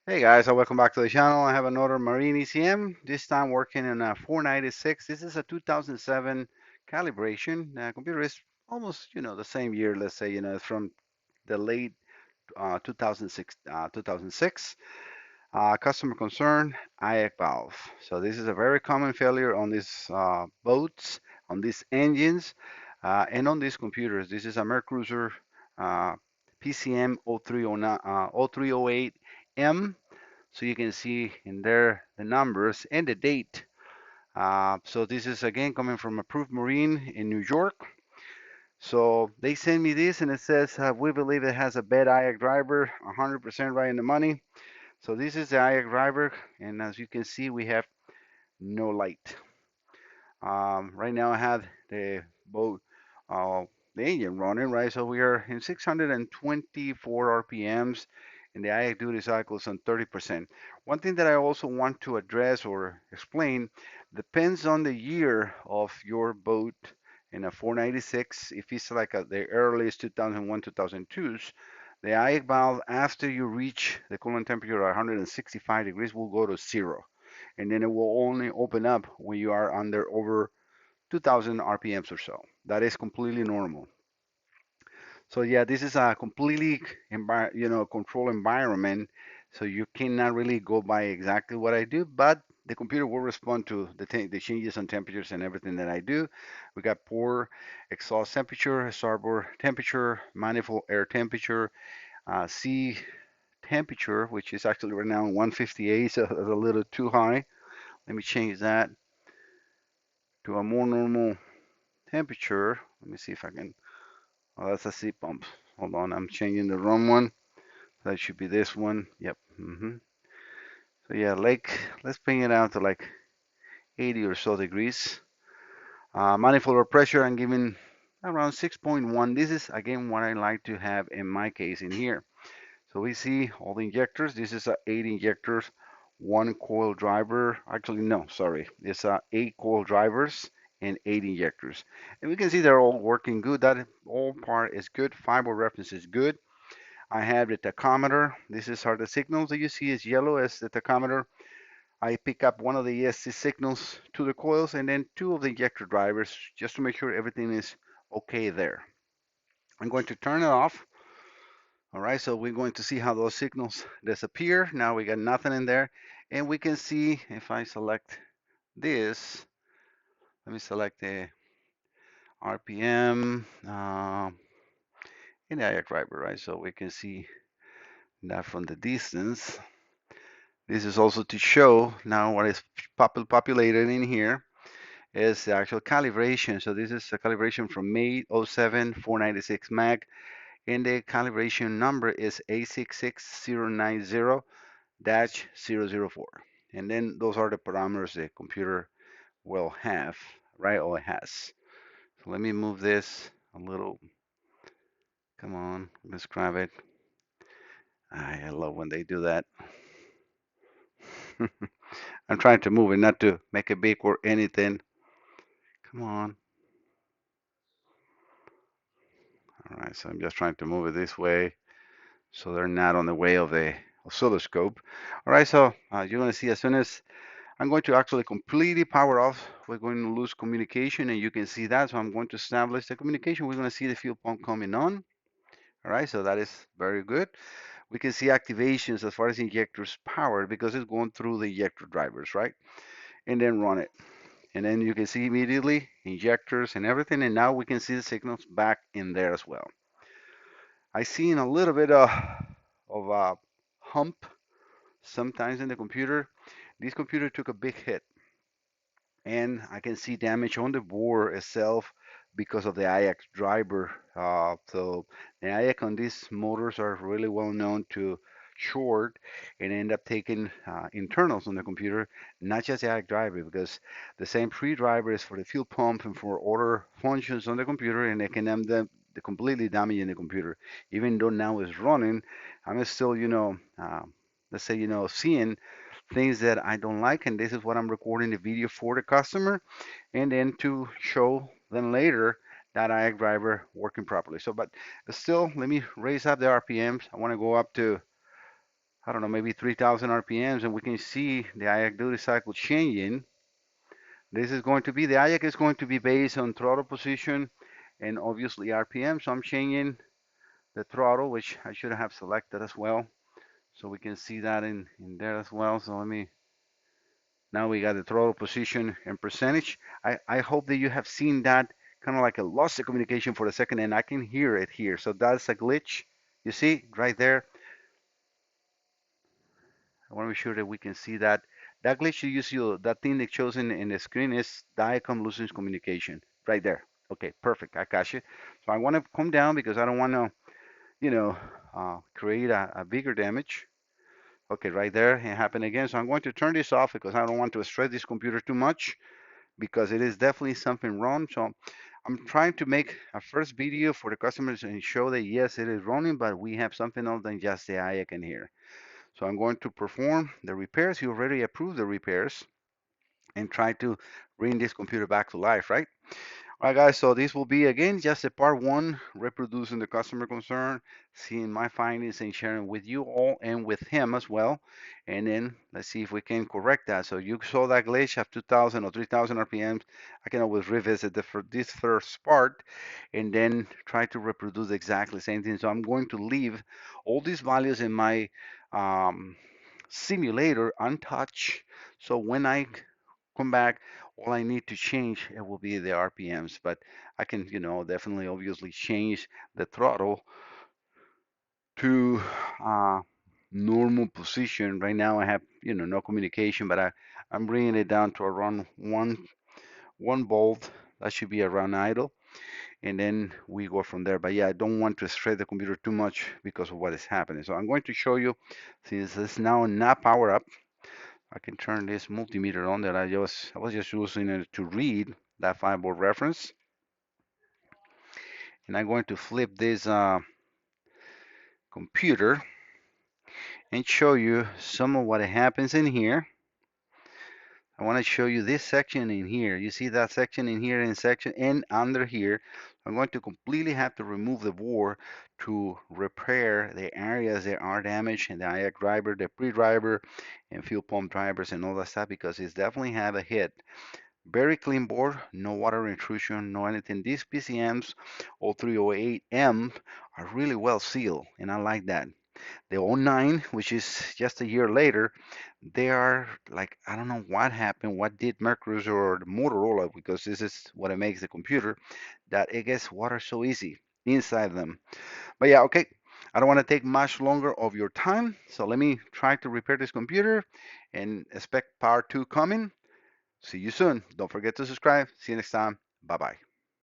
Hey guys, welcome back to the channel. I have another Marine ECM, this time working in a 496. This is a 2007 calibration. Computer is almost, the same year, let's say, it's from the late 2006, 2006. Customer concern, IAC valve. So this is a very common failure on these boats, on these engines, and on these computers. This is a Merc Cruiser PCM0308M. So you can see in there the numbers and the date. So this is again coming from Approved Marine in New York. So they send me this and it says, we believe it has a bad IAC driver, 100% right in the money. So this is the IAC driver, and as you can see, we have no light. Right now I have the boat, uh, the engine running, right? So we are in 624 RPMs, and the IAC duty cycle is on 30%. One thing that I also want to address or explain depends on the year of your boat. In a 496, if it's like the earliest 2001, 2002s, the IAC valve after you reach the coolant temperature of 165 degrees will go to zero, and then it will only open up when you are under over 2000 RPMs or so. That is completely normal. So yeah, this is a completely control environment. So you cannot really go by exactly what I do, but the computer will respond to the changes on temperatures and everything that I do. We got port exhaust temperature, starboard temperature, manifold air temperature, sea temperature, which is actually right now 158, so it's a little too high. Let me change that to a more normal temperature. Let me see if I can. Oh, that's a seat pump. Hold on, I'm changing the wrong one. That should be this one. Yep. So yeah, let's bring it down to like 80 or so degrees. Manifold air pressure, I'm giving around 6.1. This is again what I like to have in my case in here. So we see all the injectors. This is a 8 injectors, one coil driver. Actually, no, sorry. It's 8 coil drivers and 8 injectors. And we can see they're all working good. That all part is good. Fiber reference is good. I have the tachometer. This is are the signals that you see is yellow as the tachometer. I pick up one of the ESC signals to the coils and then two of the injector drivers just to make sure everything is okay there. I'm going to turn it off. All right, so we're going to see how those signals disappear. Now we got nothing in there. And we can see if I select this, let me select the RPM in the IAC driver, right? So we can see that from the distance. This is also to show now what is populated in here is the actual calibration. So this is a calibration from May 07 496 MAC, and the calibration number is A66090-004. And then those are the parameters the computer will have, right? Or it has. So let me move this a little. Come on, let's grab it. I love when they do that. I'm trying to move it, not to make it big or anything. Come on. All right, so I'm just trying to move it this way so they're not on the way of the oscilloscope. All right, so you're going to see as soon as I'm going to actually completely power off, we're going to lose communication, and you can see that. So I'm going to establish the communication. We're going to see the fuel pump coming on. All right, so that is very good. We can see activations as far as injectors powered because it's going through the injector drivers, right? And then run it. And then you can see immediately injectors and everything. And now we can see the signals back in there as well. I seen a little bit of a hump sometimes in the computer. This computer took a big hit, and I can see damage on the board itself because of the IX driver. So the IX on these motors are really well known to short and end up taking internals on the computer, not just the IX driver, because the same pre-driver is for the fuel pump and for other functions on the computer, and they can end up completely damaging the computer. Even though now it's running, I'm still, let's say, seeing things that I don't like, and this is what I'm recording the video for the customer, and then to show them later that IX driver working properly. So, but still, let me raise up the RPMs. I want to go up to I don't know, maybe 3,000 RPMs, and we can see the IAC duty cycle changing. This is going to be, the IAC is going to be based on throttle position and obviously RPM. So I'm changing the throttle, which I should have selected as well. So we can see that in there as well. So let me, now we got the throttle position and percentage. I hope that you have seen that kind of like a loss of communication for a second, and I can hear it here. So that's a glitch. You see right there. I want to be sure that we can see that. That glitch you see, that thing that shows in the screen is Diacom losing communication right there. Okay, perfect. I got you. So I want to come down because I don't want to, you know, create a bigger damage. Okay, right there, it happened again. So I'm going to turn this off because I don't want to stress this computer too much because it is definitely something wrong. So I'm trying to make a first video for the customers and show that yes, it is running, but we have something else than just the IAC in here. So I'm going to perform the repairs. You already approved the repairs and try to bring this computer back to life, right? All right, guys, so this will be again just a part one, reproducing the customer concern, seeing my findings and sharing with you all and with him as well. And then let's see if we can correct that. So you saw that glitch at 2,000 or 3,000 RPMs. I can always revisit this first part and then try to reproduce exactly the same thing. So I'm going to leave all these values in my um, simulator untouched. So when I come back, all I need to change it will be the RPMs, but I can, definitely obviously change the throttle to normal position. Right now I have, no communication, but I'm bringing it down to around one volt. That should be around idle, and then we go from there. But yeah, I don't want to stress the computer too much because of what is happening. So I'm going to show you, since it's now not power up, I can turn this multimeter on that I was just using it to read that 5 volt reference. And I'm going to flip this computer and show you some of what happens in here. I want to show you this section in here. You see that section in here and section and under here. I'm going to completely have to remove the board to repair the areas that are damaged and the IAC driver, the pre-driver, and fuel pump drivers and all that stuff because it's definitely have a hit. Very clean board, no water intrusion, no anything. These PCMs 0308M are really well sealed, and I like that. The '09, which is just a year later, they are like, I don't know what happened, what did Mercury or Motorola, because this is what it makes the computer, that it gets water so easy inside them. But yeah, okay. I don't want to take much longer of your time, so let me try to repair this computer and expect part two coming. See you soon. Don't forget to subscribe. See you next time. Bye bye.